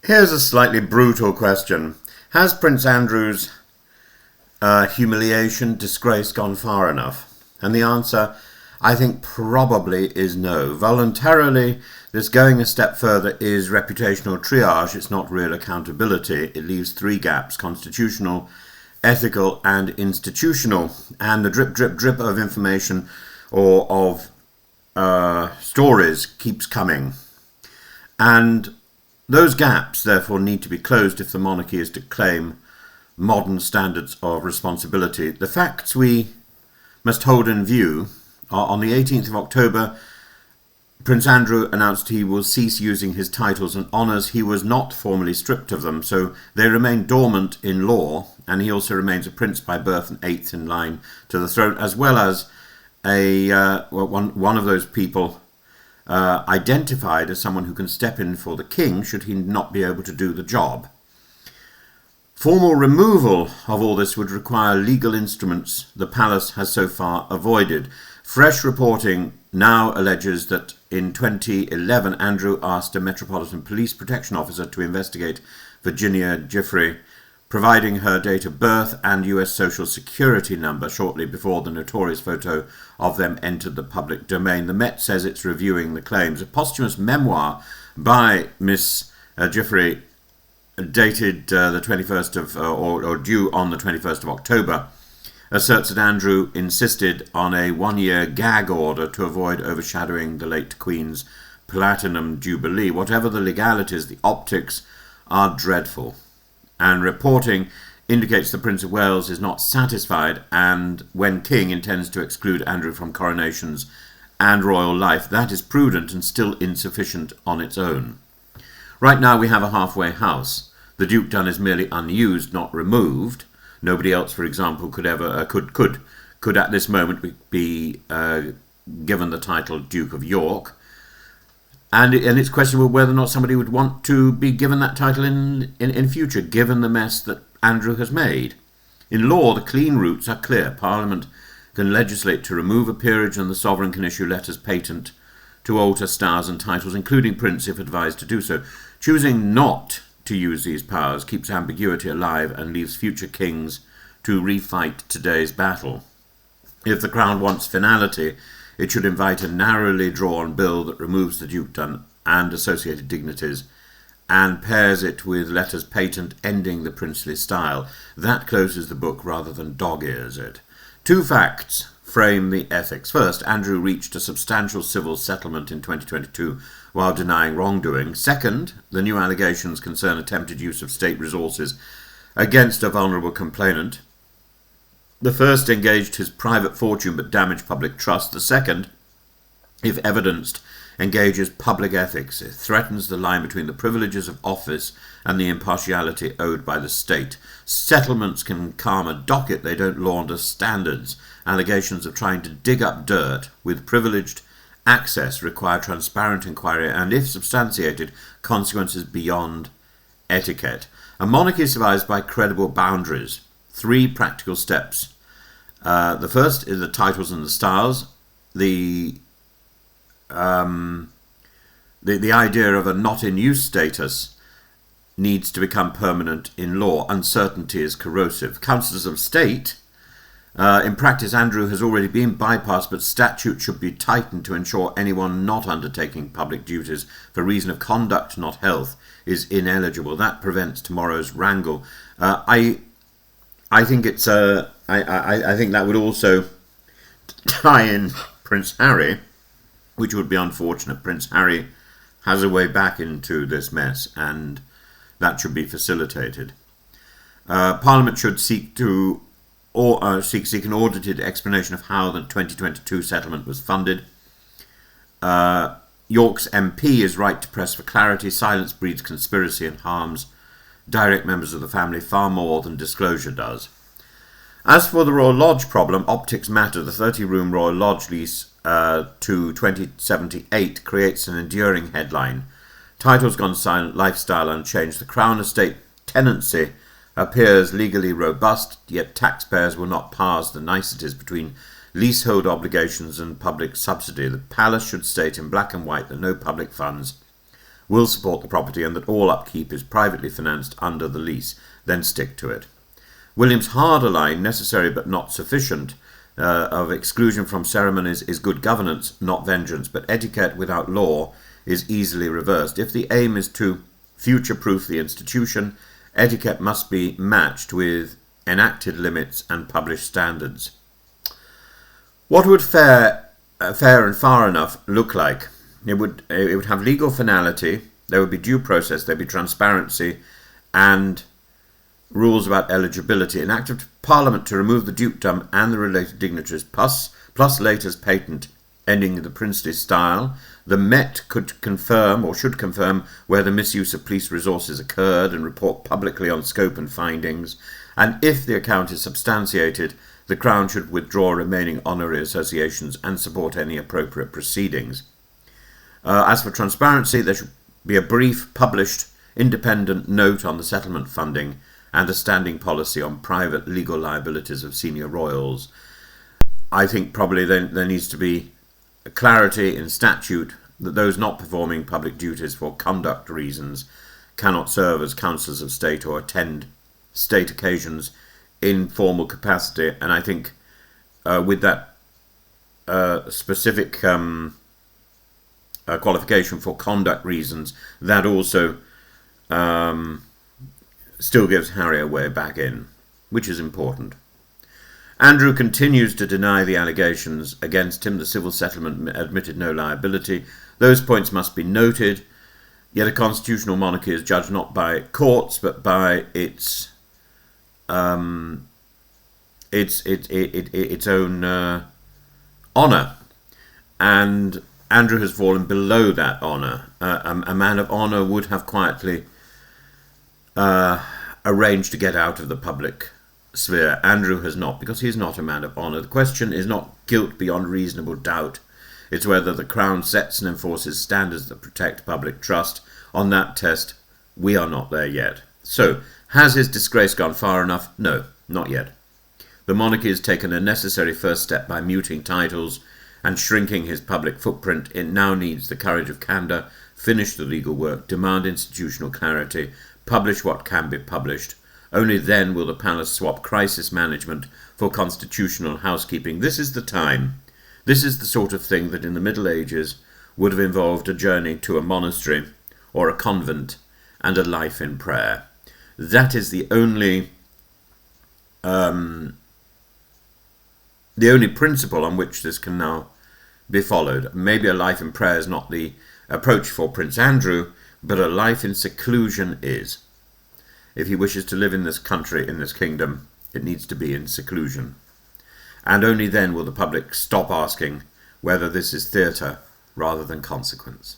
Here's a slightly brutal question. Has Prince Andrew's humiliation, disgrace gone far enough? And the answer, I think, probably is no. Voluntarily, this going a step further is reputational triage. It's not real accountability. It leaves three gaps: constitutional, ethical, and institutional. And the drip, drip, drip of information or of stories keeps coming. And those gaps, therefore, need to be closed if the monarchy is to claim modern standards of responsibility. The facts we must hold in view are: on the 18th of October, Prince Andrew announced he will cease using his titles and honours. He was not formally stripped of them, so they remain dormant in law, and he also remains a prince by birth and eighth in line to the throne, as well as one of those people identified as someone who can step in for the king should he not be able to do the job. Formal removal of all this would require legal instruments the palace has so far avoided. Fresh reporting now alleges that in 2011 Andrew asked a Metropolitan Police Protection Officer to investigate Virginia Giuffre, providing her date of birth and US Social Security number shortly before the notorious photo of them entered the public domain. The Met says it's reviewing the claims. A posthumous memoir by Miss Giuffre, dated the 21st of, or due on the 21st of October, asserts that Andrew insisted on a one-year gag order to avoid overshadowing the late Queen's Platinum Jubilee. Whatever the legalities, the optics are dreadful. And reporting indicates the Prince of Wales is not satisfied and, when king, intends to exclude Andrew from coronations and royal life. That is prudent and still insufficient on its own. Right now we have a halfway house. The dukedom is merely unused, not removed. Nobody else, for example, could at this moment be given the title Duke of York. And it's questionable whether or not somebody would want to be given that title in future, given the mess that Andrew has made. In law, the clean routes are clear. Parliament can legislate to remove a peerage, and the sovereign can issue letters patent to alter stars and titles, including prince if advised to do so. Choosing not to use these powers keeps ambiguity alive and leaves future kings to refight today's battle. If the crown wants finality, it should invite a narrowly drawn bill that removes the dukedom and associated dignities and pairs it with letters patent ending the princely style. That closes the book rather than dog-ears it. Two facts frame the ethics. First, Andrew reached a substantial civil settlement in 2022 while denying wrongdoing. Second, the new allegations concern attempted use of state resources against a vulnerable complainant. The first engaged his private fortune but damaged public trust. The second, if evidenced, engages public ethics. It threatens the line between the privileges of office and the impartiality owed by the state. Settlements can calm a docket, they don't launder standards. Allegations of trying to dig up dirt with privileged access require transparent inquiry and, if substantiated, consequences beyond etiquette. A monarchy survives by credible boundaries. Three practical steps. The first is the titles and the styles. The idea of a not-in-use status needs to become permanent in law. Uncertainty is corrosive. Councillors of State, in practice, Andrew has already been bypassed, but statute should be tightened to ensure anyone not undertaking public duties for reason of conduct, not health, is ineligible. That prevents tomorrow's wrangle. I think it's I think that would also tie in Prince Harry, which would be unfortunate. Prince Harry has a way back into this mess, and that should be facilitated. Parliament should seek an audited explanation of how the 2022 settlement was funded. York's MP is right to press for clarity. Silence breeds conspiracy and harms direct members of the family far more than disclosure does. As for the Royal Lodge problem, optics matter. The 30-room Royal Lodge lease to 2078 creates an enduring headline. Titles gone silent, lifestyle unchanged. The Crown Estate tenancy appears legally robust, yet taxpayers will not parse the niceties between leasehold obligations and public subsidy. The palace should state in black and white that no public funds will support the property and that all upkeep is privately financed under the lease, then stick to it. William's harder line, necessary but not sufficient, of exclusion from ceremonies is good governance, not vengeance, but etiquette without law is easily reversed. If the aim is to future-proof the institution, etiquette must be matched with enacted limits and published standards. What would fair and far enough look like? It would have legal finality, there would be due process, there would be transparency, and rules about eligibility. An act of Parliament to remove the dukedom and the related dignitaries, plus latest patent ending the princely style. The Met could confirm, or should confirm, where the misuse of police resources occurred and report publicly on scope and findings. And if the account is substantiated, the Crown should withdraw remaining honorary associations and support any appropriate proceedings. As for transparency, there should be a brief, published, independent note on the settlement funding and a standing policy on private legal liabilities of senior royals. I think probably there needs to be clarity in statute that those not performing public duties for conduct reasons cannot serve as councillors of state or attend state occasions in formal capacity. And I think with that specific qualification for conduct reasons, that also still gives Harry a way back in, which is important. Andrew continues to deny the allegations against him. The civil settlement admitted no liability. Those points must be noted. Yet a constitutional monarchy is judged not by courts, but by its own honour. And Andrew has fallen below that honour. A man of honour would have quietly arranged to get out of the public sphere. Andrew has not, because he is not a man of honour. The question is not guilt beyond reasonable doubt. It's whether the Crown sets and enforces standards that protect public trust. On that test, we are not there yet. So, has his disgrace gone far enough? No, not yet. The monarchy has taken a necessary first step by muting titles and shrinking his public footprint. It now needs the courage of candour, finish the legal work, demand institutional clarity, publish what can be published. Only then will the palace swap crisis management for constitutional housekeeping. This is the time. This is the sort of thing that in the Middle Ages would have involved a journey to a monastery or a convent and a life in prayer. That is the only principle on which this can now be followed. Maybe a life in prayer is not the approach for Prince Andrew, but a life in seclusion is. If he wishes to live in this country, in this kingdom, it needs to be in seclusion. And only then will the public stop asking whether this is theatre rather than consequence.